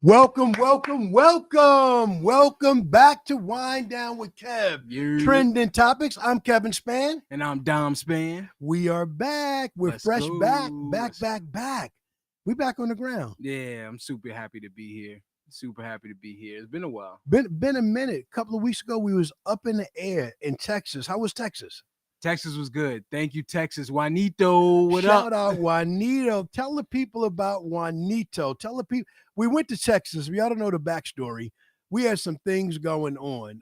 Welcome back to Wind Down with Kev. Trending topics. I'm Kevin Span. And I'm Dom Span. We are back. We're Let's fresh go. back. We back on the ground. Yeah, I'm super happy to be here. It's been a while. Been a minute. A couple of weeks ago, we was up in the air in Texas. How was Texas? Texas was good. Thank you, Texas. Juanito, what Shout up? out Juanito. Tell the people about Juanito. Tell the people. We went to Texas. We ought to know the backstory. We had some things going on.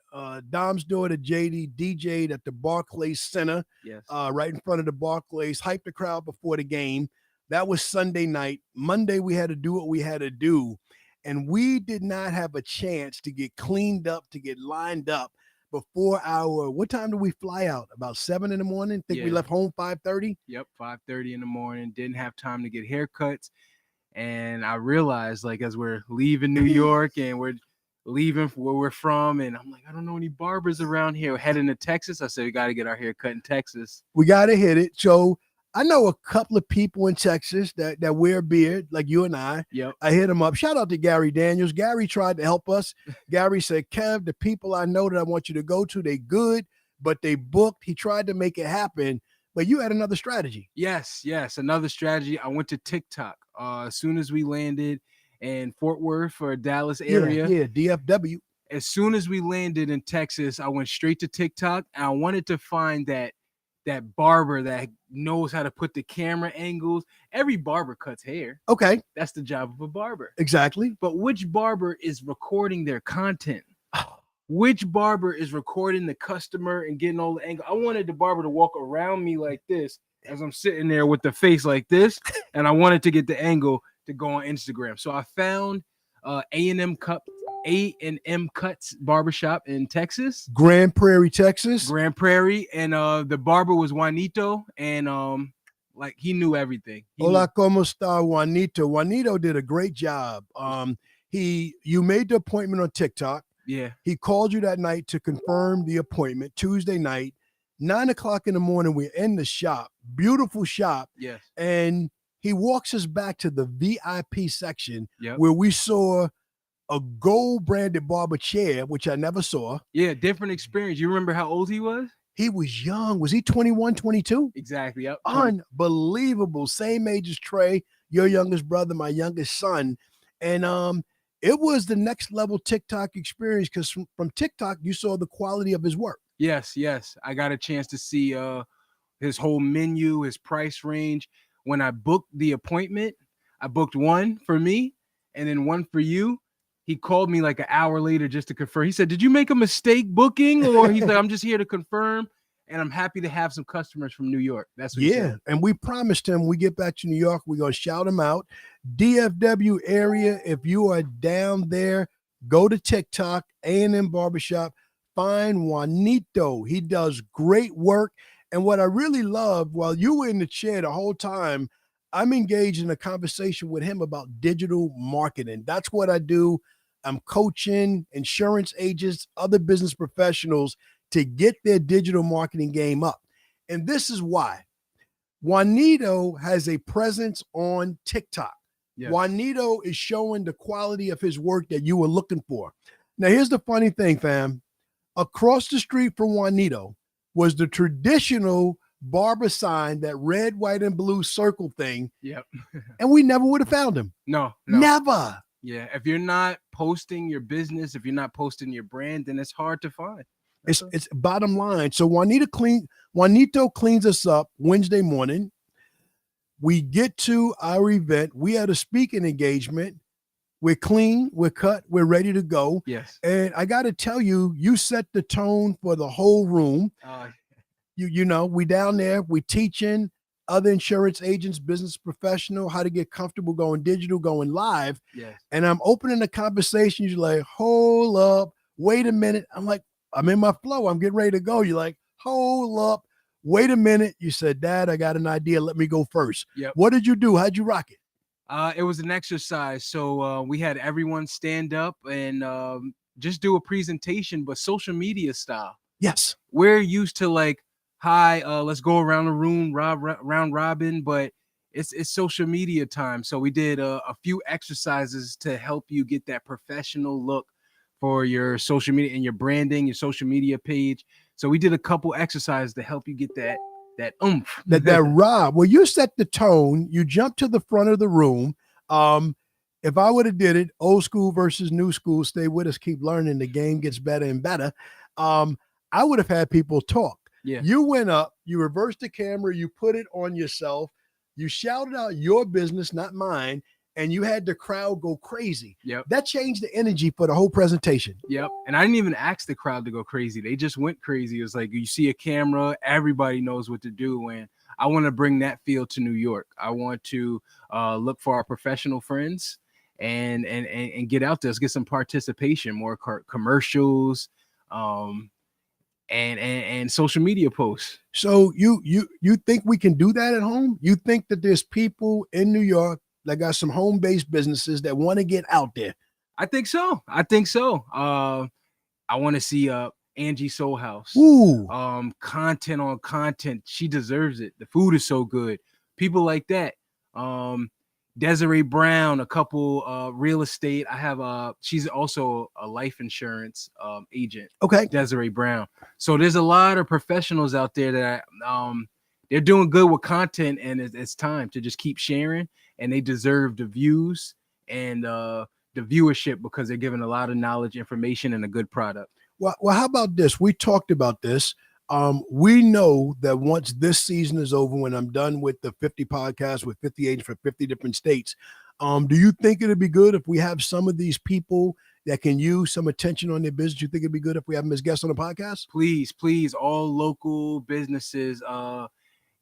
Dom's daughter, JD, DJ'd at the Barclays Center, Yes. right in front of the Barclays, hyped the crowd before the game. That was Sunday night. Monday, we had to do what we had to do. And we did not have a chance to get cleaned up, to get lined up before what time did we fly out? About 7 in the morning? We left home 5:30? Yep, 5:30 in the morning. Didn't have time to get haircuts. And I realized, as we're leaving New York and we're leaving where we're from, and I'm like, I don't know any barbers around here. We're heading to Texas. I said, we got to get our hair cut in Texas. We got to hit it. So I know a couple of people in Texas that wear a beard, like you and I. Yep. I hit them up. Shout out to Gary Daniels. Gary tried to help us. Gary said, Kev, the people I know that I want you to go to, they good, but they booked. He tried to make it happen, but you had another strategy. Yes, another strategy. I went to TikTok as soon as we landed in Fort Worth or Dallas area. Yeah, DFW. As soon as we landed in Texas, I went straight to TikTok, and I wanted to find that barber that knows how to put the camera angles. Every barber cuts hair. Okay. That's the job of a barber. Exactly. But which barber is recording their content? Which barber is recording the customer and getting all the angles? I wanted the barber to walk around me like this as I'm sitting there with the face like this, and I wanted to get the angle to go on Instagram. So I found A&M Cuts Barbershop in Texas. Grand Prairie, Texas. And the barber was Juanito, and he knew everything. Hola, ¿cómo está Juanito? Juanito did a great job. You made the appointment on TikTok. Yeah. He called you that night to confirm the appointment, Tuesday night, 9:00 in the morning. We're in the shop, beautiful shop. Yes. And he walks us back to the VIP section. Yep. Where we saw a gold branded barber chair, which I never saw. Yeah, different experience. You remember how old he was? He was young. Was he 21, 22? Exactly. Yep. Unbelievable. Same age as Trey, your youngest brother, my youngest son. And it was the next level TikTok experience because from TikTok, you saw the quality of his work. Yes. I got a chance to see his whole menu, his price range. When I booked the appointment, I booked one for me and then one for you. He called me like an hour later just to confirm. He said, did you make a mistake booking? Or he's like, I'm just here to confirm. And I'm happy to have some customers from New York. That's what he said. And we promised him we get back to New York, we're going to shout him out. DFW area, if you are down there, go to TikTok, A&M Barbershop, find Juanito. He does great work. And what I really loved, while you were in the chair the whole time, I'm engaged in a conversation with him about digital marketing. That's what I do. I'm coaching insurance agents, other business professionals to get their digital marketing game up. And this is why. Juanito has a presence on TikTok. Yes. Juanito is showing the quality of his work that you were looking for. Now, here's the funny thing, fam. Across the street from Juanito was the traditional barber sign, that red, white, and blue circle thing. Yep. And we never would have found him. No. Never. Yeah. If you're not posting your business, if you're not posting your brand, then it's hard to find. It's bottom line. So Juanito cleans us up Wednesday morning. We get to our event. We had a speaking engagement. We're clean, we're cut, we're ready to go. Yes. And I got to tell you, you set the tone for the whole room. You know, we down there, we teaching other insurance agents, business professional, how to get comfortable going digital, going live. Yes. And I'm opening the conversation. You're like, hold up, wait a minute. I'm like, I'm in my flow. I'm getting ready to go. You're like, hold up, wait a minute. You said, Dad, I got an idea. Let me go first. Yep. What did you do? How'd you rock it? It was an exercise. So we had everyone stand up and just do a presentation, but social media style. Yes. We're used to hi, let's go around the room, round robin, but it's social media time. So we did a few exercises to help you get that professional look for your social media and your branding, your social media page. So we did a couple exercises to help you get that oomph. That Rob, well, you set the tone. You jumped to the front of the room. If I would have did it, old school versus new school, stay with us, keep learning. The game gets better and better. I would have had people talk. Yeah. You went up, you reversed the camera, you put it on yourself, you shouted out your business, not mine, and you had the crowd go crazy. Yep. That changed the energy for the whole presentation. Yep. And I didn't even ask the crowd to go crazy. They just went crazy. It was like you see a camera, everybody knows what to do. And I want to bring that feel to New York. I want to look for our professional friends and get out there. Let's get some participation, more commercials, and social media posts. So you think we can do that at home? You think that there's people in New York that got some home-based businesses that want to get out there? I think so. I want to see Angie Soul House. Ooh. Content on content. She deserves it. The food is so good. People like that. Desiree Brown, a couple real estate. I have she's also a life insurance agent. Okay. Desiree Brown. So there's a lot of professionals out there that they're doing good with content, and it's time to just keep sharing, and they deserve the views and the viewership because they're giving a lot of knowledge, information, and a good product. Well, how about this? We talked about this. We know that once this season is over, when I'm done with the 50 podcasts with 50 agents for 50 different states, do you think it'd be good if we have some of these people that can use some attention on their business? You think it'd be good if we have them as guests on the podcast? Please, all local businesses.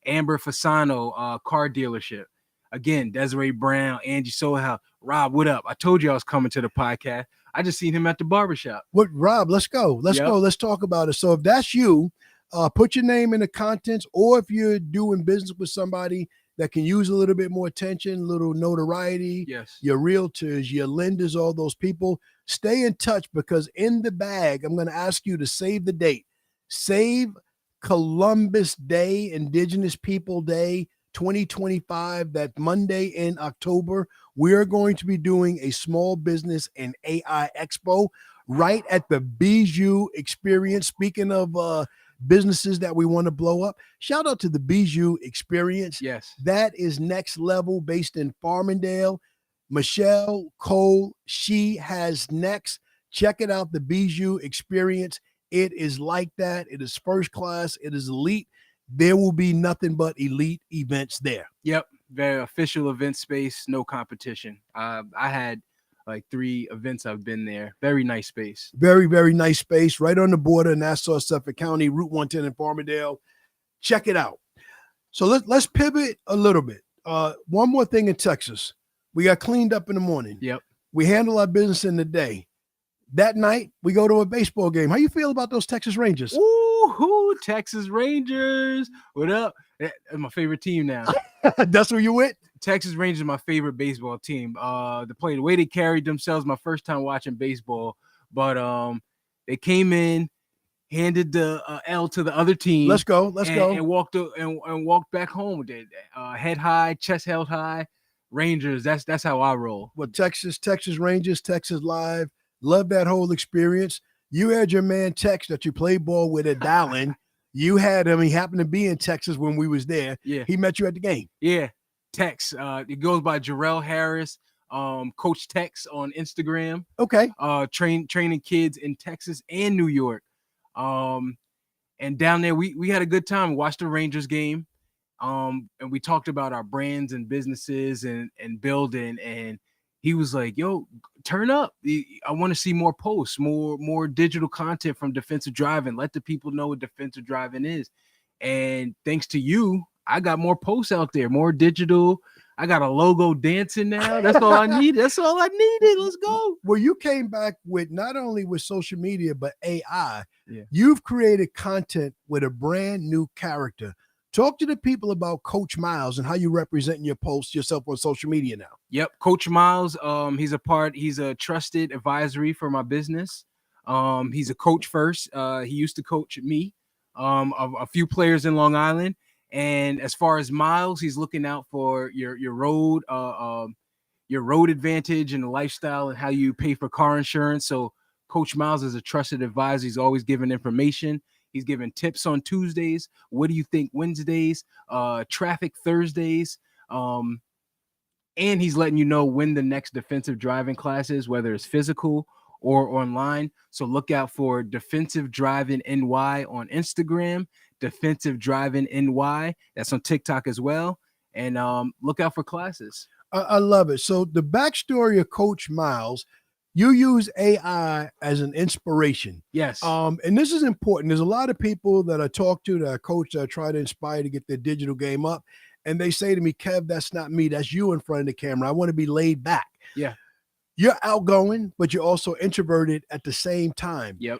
Amber Fasano, car dealership. Again, Desiree Brown, Angie Soha, Rob, what up? I told you I was coming to the podcast. I just seen him at the barbershop. What, Rob? Let's go. Let's go. Let's talk about it. So if that's you, put your name in the contents, or if you're doing business with somebody that can use a little bit more attention, a little notoriety, yes, your realtors, your lenders, all those people, stay in touch, because in the bag, I'm going to ask you to save the date. Save Columbus Day, Indigenous People Day 2025, that Monday in October. We're going to be doing a small business and AI expo right at the Bijou Experience. Speaking of businesses that we want to blow up, shout out to the Bijou Experience. Yes, that is next level, based in Farmingdale. Michelle Cole, she has next. Check it out, the Bijou Experience. It is like that. It is first class. It is elite. There will be nothing but elite events there. Yep. Very official event space, no competition. I had like 3 events I've been there. Very nice space. Very, very nice space. Right on the border, Nassau, Suffolk County, Route 110 in Farmingdale. Check it out. So let's pivot a little bit. One more thing in Texas. We got cleaned up in the morning. Yep. We handle our business in the day. That night, we go to a baseball game. How you feel about those Texas Rangers? Ooh, Texas Rangers. What up? That's my favorite team now. That's who you with? Texas Rangers is my favorite baseball team. The way they carried themselves, my first time watching baseball. But they came in, handed the L to the other team. Let's go. And walked back home with it. Head high, chest held high. Rangers. That's how I roll. Well, Texas Rangers, Texas Live. Love that whole experience. You had your man Tex that you played ball with at Dowling. You had him. He happened to be in Texas when we was there. Yeah. He met you at the game. Yeah. Tex. It goes by Jarrell Harris. Coach Tex on Instagram. Okay. Training kids in Texas and New York. And down there we had a good time. We watched the Rangers game. And we talked about our brands and businesses and building, and he was like, yo, turn up. I want to see more posts, more digital content from defensive driving. Let the people know what defensive driving is. And thanks to you, I got more posts out there, more digital. I got a logo dancing now. That's all I needed. Let's go. Well, you came back with not only with social media, but AI. Yeah. You've created content with a brand new character. Talk to the people about Coach Miles and how you represent your posts yourself on social media now. Yep. Coach Miles, he's a trusted advisory for my business. He's a coach first. He used to coach me, a few players in Long Island. And as far as miles, he's looking out for your road advantage and the lifestyle and how you pay for car insurance. So Coach Miles is a trusted advisor. He's always giving information. He's giving tips on Tuesdays. What do you think Wednesdays? Traffic Thursdays. And he's letting you know when the next defensive driving class is, whether it's physical or online. So look out for Defensive Driving NY on Instagram, Defensive Driving NY. That's on TikTok as well. And look out for classes. I love it. So the backstory of Coach Miles, you use AI as an inspiration. Yes. And this is important. There's a lot of people that I talk to, that I coach, that I try to inspire to get their digital game up. And they say to me, Kev, that's not me. That's you in front of the camera. I want to be laid back. Yeah. You're outgoing, but you're also introverted at the same time. Yep.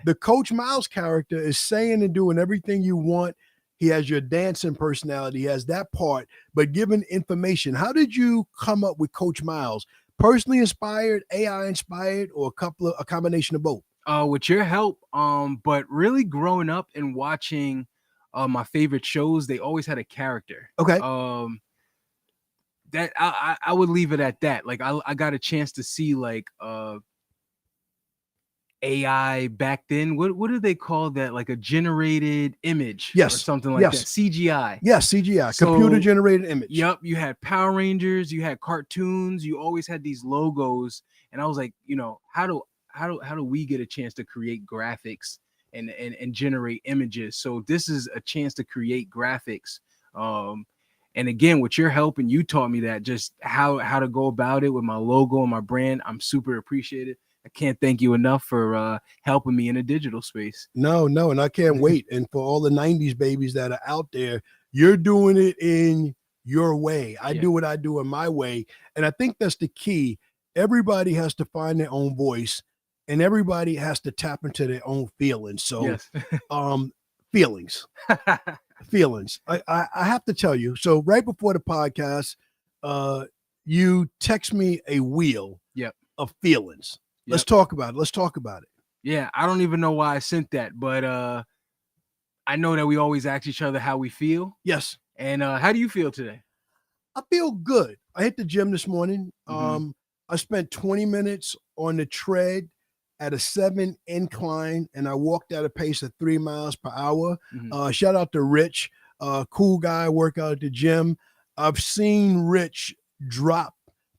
The Coach Miles character is saying and doing everything you want. He has your dancing personality. He has that part, but giving information. How did you come up with Coach Miles? Personally inspired, AI inspired, or a combination of both? With your help, but really growing up and watching my favorite shows, they always had a character. Okay. That I would leave it at that. Like I got a chance to see like AI back then. What do they call that? Like a generated image, yes, or something like that. CGI. Yes, CGI, so, computer generated image. Yep. You had Power Rangers, you had cartoons, you always had these logos, and I was like, how do we get a chance to create graphics and generate images? So this is a chance to create graphics. And again, with your help, and you taught me that, just how to go about it with my logo and my brand. I'm super appreciative. I can't thank you enough for helping me in a digital space. No, and I can't wait. And for all the 90s babies that are out there, you're doing it in your way. I do what I do in my way. And I think that's the key. Everybody has to find their own voice, and everybody has to tap into their own feelings. So, yes. Feelings. Feelings. I have to tell you. So right before the podcast, you text me a wheel of feelings. Let's talk about it. Yeah, I don't even know why I sent that, but I know that we always ask each other how we feel. Yes. And how do you feel today? I feel good. I hit the gym this morning. Mm-hmm. I spent 20 minutes on the tread at a 7 incline, and I walked at a pace of 3 miles per hour. Mm-hmm. Shout out to Rich, cool guy, work out at the gym. I've seen Rich drop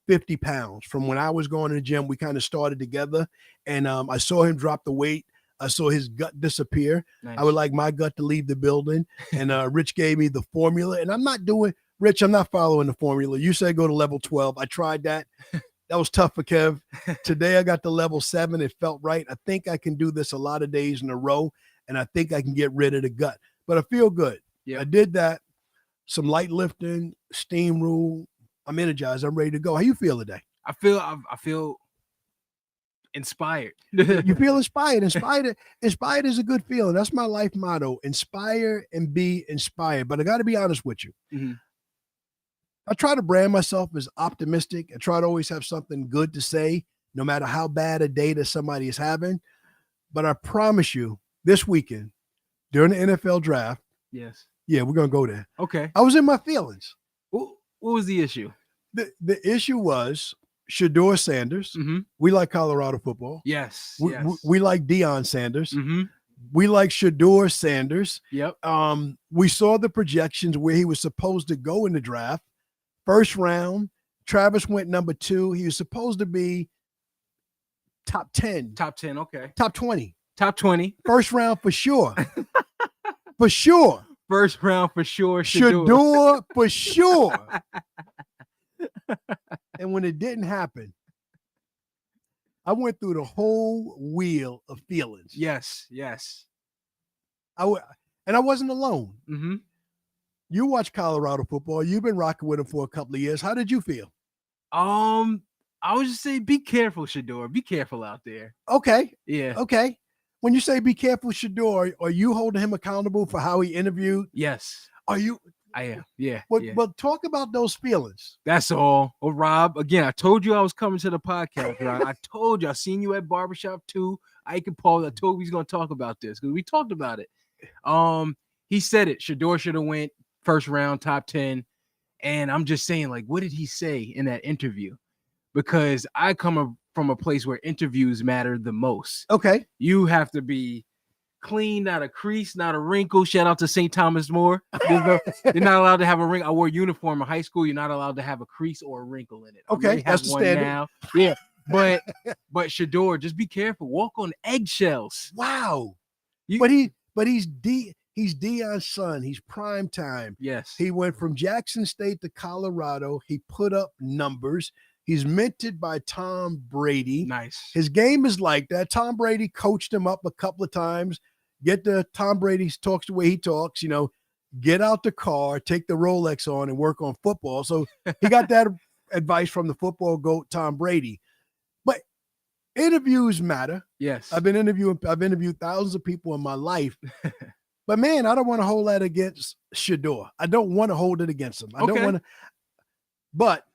50 pounds from when I was going to the gym. We kind of started together, and I saw him drop the weight. I saw his gut disappear. Nice. I would like my gut to leave the building, and Rich gave me the formula, and I'm not following the formula. You said go to level 12. I tried that. That was tough for Kev. Today I got to level 7. It felt right. I think I can do this a lot of days in a row, and I think I can get rid of the gut. But I feel good. Yeah. I did that. Some light lifting, steam room. I'm energized. I'm ready to go. How you feel today? I feel inspired. You feel inspired. Inspired is a good feeling. That's my life motto. Inspire and be inspired. But I got to be honest with you. Mm-hmm. I try to brand myself as optimistic. I try to always have something good to say, no matter how bad a day that somebody is having. But I promise you, this weekend, during the NFL draft, yes, yeah, we're going to go there. Okay. I was in my feelings. What was the issue? The issue was Shedeur Sanders. Mm-hmm. We like Colorado football. Yes. We like Deion Sanders. Mm-hmm. We like Shedeur Sanders. Yep. We saw the projections where he was supposed to go in the draft. First round, Travis went number 2. He was supposed to be top 10. Top 10, okay. Top 20. Top 20. First round for sure. For sure. First round for sure. Shedeur for sure. And when it didn't happen, I went through the whole wheel of feelings. Yes. And I wasn't alone. Mm-hmm. You watch Colorado football. You've been rocking with them for a couple of years. How did you feel? I would just say be careful, Shedeur. Be careful out there. Okay. Yeah. Okay. When you say be careful, Shedeur, are you holding him accountable for how he interviewed? Yes. Are you? I am. Yeah. But talk about those feelings. That's all. Well, Rob, again, I told you I was coming to the podcast, Rob. I told you I seen you at Barbershop 2. Ike and Paul, I told you he's going to talk about this because we talked about it. He said it. Shedeur should have went first round, top 10. And I'm just saying, like, what did he say in that interview? Because I come from a place where interviews matter the most. Okay. You have to be clean, not a crease, not a wrinkle. Shout out to St. Thomas More. You're not allowed to have a wrinkle. I wore a uniform in high school. You're not allowed to have a crease or a wrinkle in it. Okay, that's the standard. Now. Yeah, but Shador, just be careful. Walk on eggshells. Wow. But he's Deion's son. He's prime time. Yes. He went from Jackson State to Colorado. He put up numbers. He's mentored by Tom Brady. Nice. His game is like that. Tom Brady coached him up a couple of times. Tom Brady talks the way he talks, get out the car, take the Rolex on and work on football. So he got that advice from the football GOAT, Tom Brady. But interviews matter. Yes. I've interviewed thousands of people in my life. But man, I don't want to hold that against Shador. I don't want to hold it against him. I don't want to. But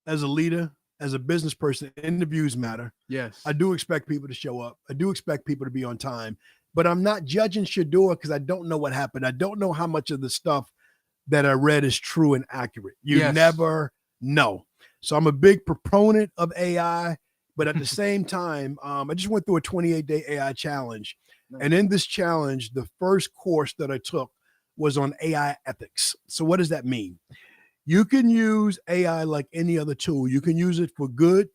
as a leader, as a business person, interviews matter. Yes. I do expect people to show up. I do expect people to be on time. But I'm not judging Shador because I don't know what happened. I don't know how much of the stuff that I read is true and accurate. You never know. So I'm a big proponent of AI. But at the same time, I just went through a 28-day AI challenge. Nice. And in this challenge, the first course that I took was on AI ethics. So what does that mean? You can use AI like any other tool. You can use it for good.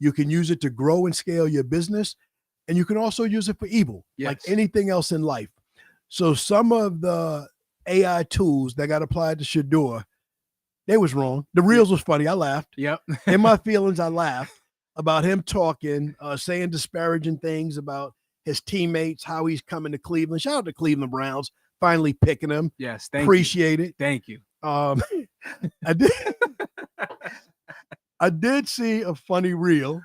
You can use it to grow and scale your business. And you can also use it for evil, like anything else in life. So some of the AI tools that got applied to Shador, they was wrong. The reels was funny. I laughed. Yep. In my feelings, I laughed about him talking, saying disparaging things about his teammates, how he's coming to Cleveland. Shout out to Cleveland Browns, finally picking him. Yes, appreciate it. Thank you. I did see a funny reel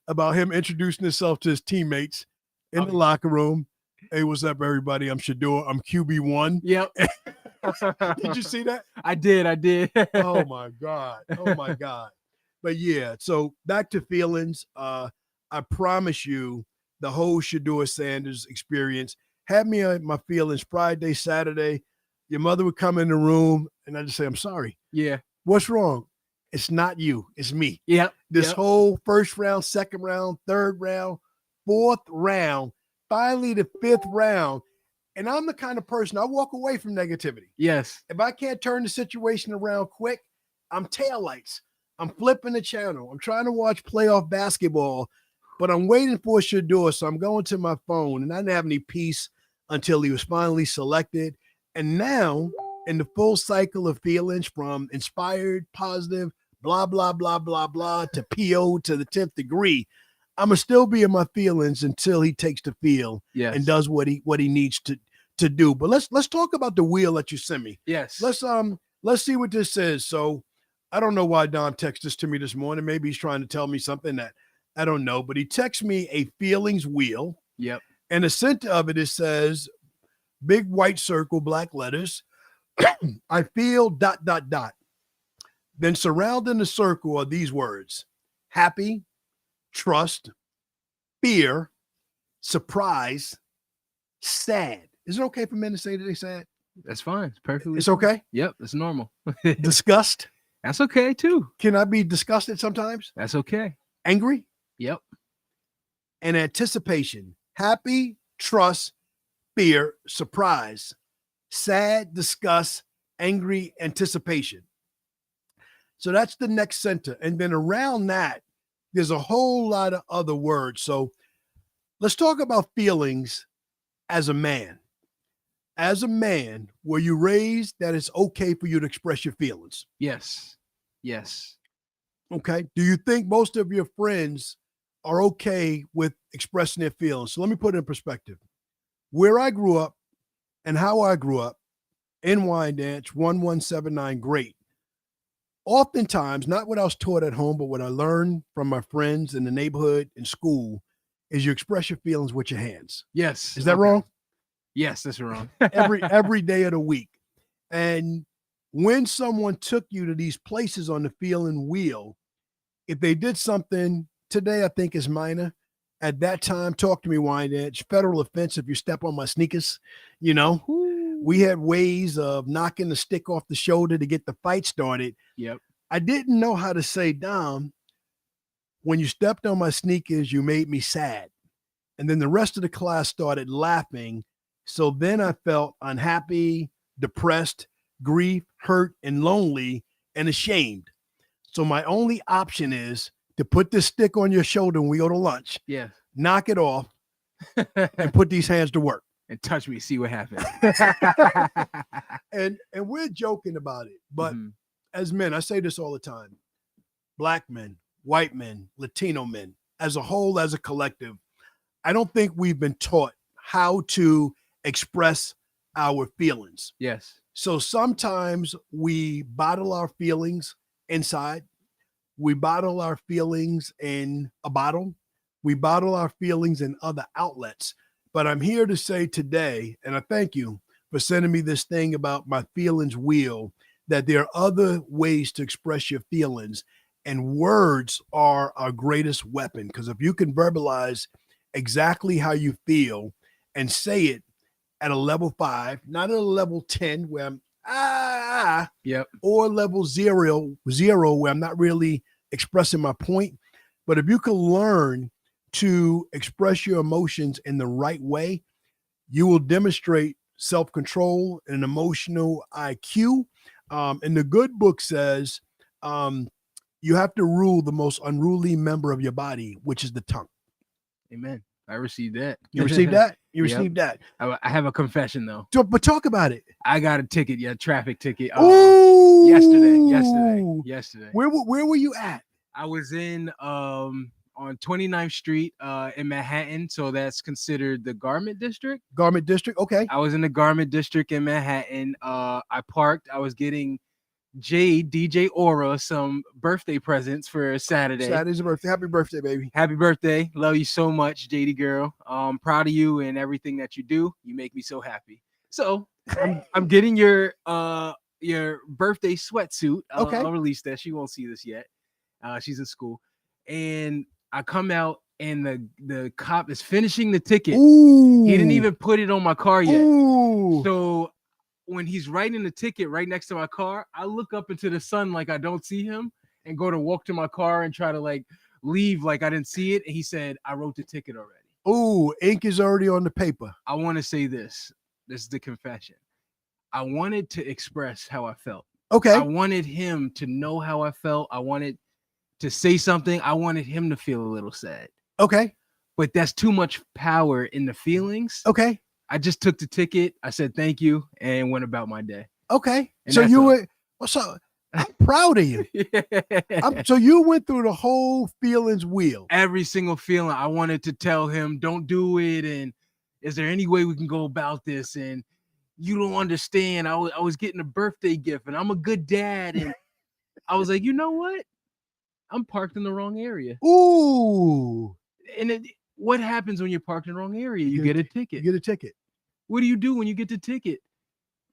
about him introducing himself to his teammates in the locker room. Hey, what's up, everybody? I'm Shador. I'm QB1. Yep. Did you see that? I did. Oh my God. But yeah, so back to feelings. I promise you the whole Shador Sanders experience had me on my feelings Friday, Saturday. Your mother would come in the room and I just say, I'm sorry. Yeah. What's wrong? It's not you. It's me. Yep. This whole first round, second round, third round, fourth round, finally the fifth round. And I'm the kind of person, I walk away from negativity. Yes. If I can't turn the situation around quick, I'm taillights. I'm flipping the channel. I'm trying to watch playoff basketball, but I'm waiting for Shador. So I'm going to my phone and I didn't have any peace until he was finally selected. And now, in the full cycle of feelings from inspired, positive, blah, blah, blah, blah, blah, to PO to the 10th degree, I'm going to still be in my feelings until he takes the field and does what he needs to do. But let's talk about the wheel that you sent me. Yes. Let's see what this says. So I don't know why Don texted this to me this morning. Maybe he's trying to tell me something that I don't know, but he texts me a feelings wheel. Yep. And the center of it says, big white circle, black letters. I feel ... Then surrounding the circle are these words: happy, trust, fear, surprise, sad. Is it okay for men to say that they sad? That's fine. It's perfectly. It's okay? Yep. It's normal. Disgust? That's okay too. Can I be disgusted sometimes? That's okay. Angry? Yep. And anticipation. Happy, trust, fear, surprise, sad, disgust, angry, anticipation. So that's the next center. And then around that, there's a whole lot of other words. So let's talk about feelings as a man. As a man, were you raised that it's okay for you to express your feelings? Yes. Yes. Okay. Do you think most of your friends are okay with expressing their feelings? So let me put it in perspective. Where I grew up and how I grew up in Wyandanch, 1179 Great. Oftentimes, not what I was taught at home, but what I learned from my friends in the neighborhood and school is you express your feelings with your hands. Yes. Is that wrong? Yes, that's wrong. every day of the week. And when someone took you to these places on the feeling wheel, if they did something today, I think is minor. At that time, talk to me, Wyandanch, federal offense if you step on my sneakers, We had ways of knocking the stick off the shoulder to get the fight started. Yep. I didn't know how to say, Dom, when you stepped on my sneakers, you made me sad. And then the rest of the class started laughing. So then I felt unhappy, depressed, grief, hurt, and lonely, and ashamed. So my only option is to put this stick on your shoulder when we go to lunch, Yeah. knock it off, and put these hands to work. And touch me, see what happens. and we're joking about it. But as men, I say this all the time, Black men, white men, Latino men, as a whole, as a collective, I don't think we've been taught how to express our feelings. Yes. So sometimes we bottle our feelings inside. We bottle our feelings in a bottle. We bottle our feelings in other outlets. But I'm here to say today, and I thank you for sending me this thing about my feelings wheel, that there are other ways to express your feelings. And words are our greatest weapon. Because if you can verbalize exactly how you feel and say it at a level 5, not at a level 10 where I'm yep, or level zero where I'm not really expressing my point. But if you can learn to express your emotions in the right way, you will demonstrate self-control and emotional IQ. And the good book says you have to rule the most unruly member of your body, which is the tongue. Amen. I received that. You received that? You Yep. received that. I have a confession though. But talk about it. I got a ticket, traffic ticket. Ooh. Yesterday. Where were you at? I was in on 29th Street in Manhattan, so that's considered the Garment District. Garment District, okay. I was in the Garment District in Manhattan. I parked. I was getting DJ Aura some birthday presents for Saturday. Saturday's a birthday. Happy birthday, baby. Happy birthday. Love you so much, JD girl. Proud of you and everything that you do. You make me so happy. So I'm getting your birthday sweatsuit. Okay. I'll release that. She won't see this yet. She's in school. And I come out and the cop is finishing the ticket. Ooh. He didn't even put it on my car yet. Ooh. So when he's writing the ticket right next to my car, I look up into the sun like I don't see him and go to walk to my car and try to like leave like I didn't see it. And he said, I wrote the ticket already. Ooh, ink is already on the paper. I want to say this. This is the confession. I wanted to express how I felt. Okay. I wanted him to know how I felt. I wanted to say something. I wanted him to feel a little sad. Okay. But that's too much power in the feelings. Okay. I just took the ticket. I said thank you and went about my day. Okay. And so you all. were so I'm proud of you. So you went through the whole feelings wheel. Every single feeling. I wanted to tell him, don't do it. And is there any way we can go about this? And you don't understand. I was getting a birthday gift and I'm a good dad. And I was like, you know what? I'm parked in the wrong area. Ooh. And what happens when you're parked in the wrong area? You get a ticket. You get a ticket. What do you do when you get the ticket?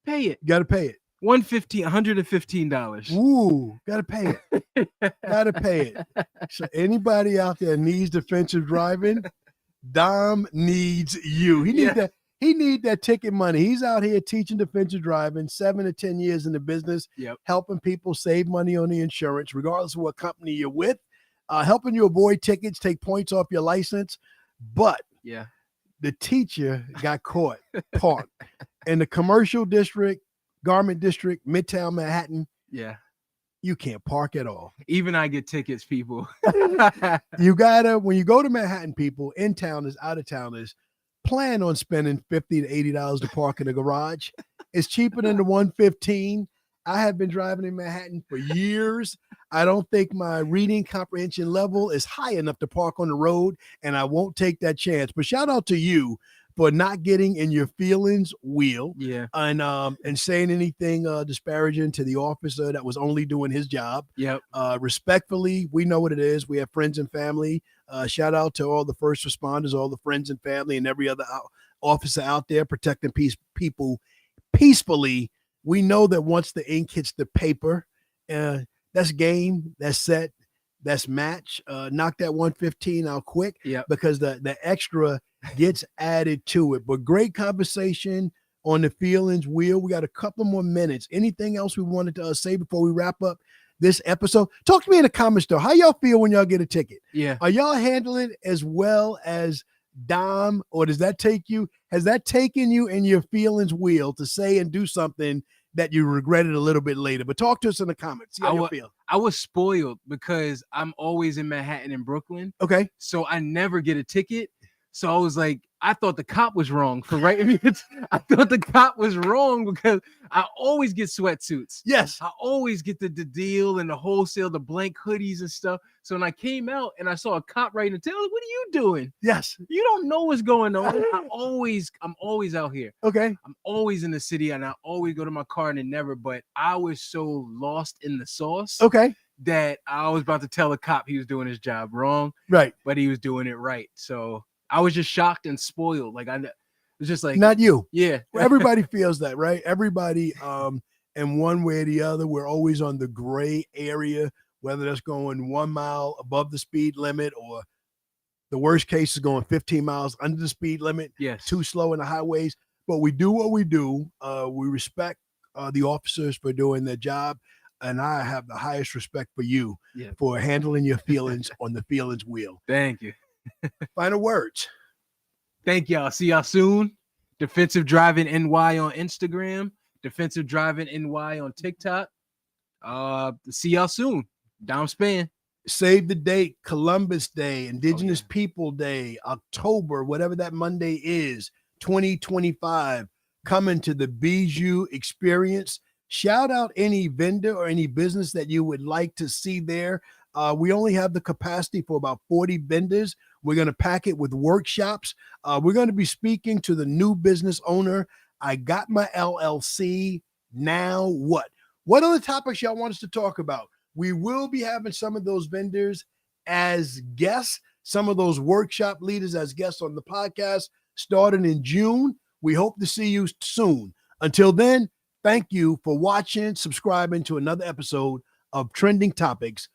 Pay it. You got to pay it. $115. Ooh, got to pay it. Got to pay it. So anybody out there needs defensive driving, Dom needs you. He needs that. He need that ticket money. He's out here teaching defensive driving, 7 to 10 years in the business, helping people save money on the insurance, regardless of what company you're with, helping you avoid tickets, take points off your license. But the teacher got caught parked in the commercial district, Garment District, Midtown Manhattan. Yeah. You can't park at all. Even I get tickets, people. You gotta, when you go to Manhattan, people, in towners, out of towners, plan on spending $50 to $80 to park in the garage. It's cheaper than the $115. I have been driving in Manhattan for years. I don't think my reading comprehension level is high enough to park on the road, and I won't take that chance. But shout out to you for not getting in your feelings wheel, and saying anything disparaging to the officer that was only doing his job. Respectfully, we know what it is. We have friends and family. Shout out to all the first responders, all the friends and family, and every other officer out there protecting people peacefully. We know that once the ink hits the paper, that's game, that's set, that's match. Knock that 115 out quick because the extra gets added to it. But great conversation. on the feelings wheel. We got a couple more minutes. Anything else we wanted to say before we wrap up this episode? Talk to me in the comments though. How y'all feel when y'all get a ticket? Yeah. Are y'all handling it as well as Dom, or has that taken you in your feelings wheel to say and do something that you regretted a little bit later? But talk to us in the comments. See how you feel. I was spoiled because I'm always in Manhattan and Brooklyn. Okay. So I never get a ticket. So I was like, I thought the cop was wrong for writing me. I thought the cop was wrong because I always get sweatsuits. Yes. I always get the deal and the wholesale, the blank hoodies and stuff. So when I came out and I saw a cop writing a ticket, what are you doing? Yes. You don't know what's going on. I'm always out here. Okay. I'm always in the city and I always go to my car and it never, but I was so lost in the sauce. Okay. That I was about to tell the cop he was doing his job wrong. Right. But he was doing it right. So I was just shocked and spoiled. Like, I was just like, not you. Yeah. Everybody feels that, right? Everybody, in one way or the other, we're always on the gray area, whether that's going 1 mile above the speed limit or the worst case is going 15 miles under the speed limit. Yes. Too slow in the highways. But we do what we do. We respect the officers for doing their job. And I have the highest respect for you for handling your feelings on the feelings wheel. Thank you. Final words. Thank y'all. See y'all soon. Defensive Driving NY on Instagram. Defensive Driving NY on TikTok. See y'all soon. Dom Span. Save the date. Columbus Day, Indigenous People Day, October, whatever that Monday is, 2025. Coming to the Bijou Experience. Shout out any vendor or any business that you would like to see there. We only have the capacity for about 40 vendors. We're going to pack it with workshops. We're going to be speaking to the new business owner. I got my LLC. Now what? What other topics y'all want us to talk about? We will be having some of those vendors as guests, some of those workshop leaders as guests on the podcast starting in June. We hope to see you soon. Until then, thank you for watching, subscribing to another episode of Trending Topics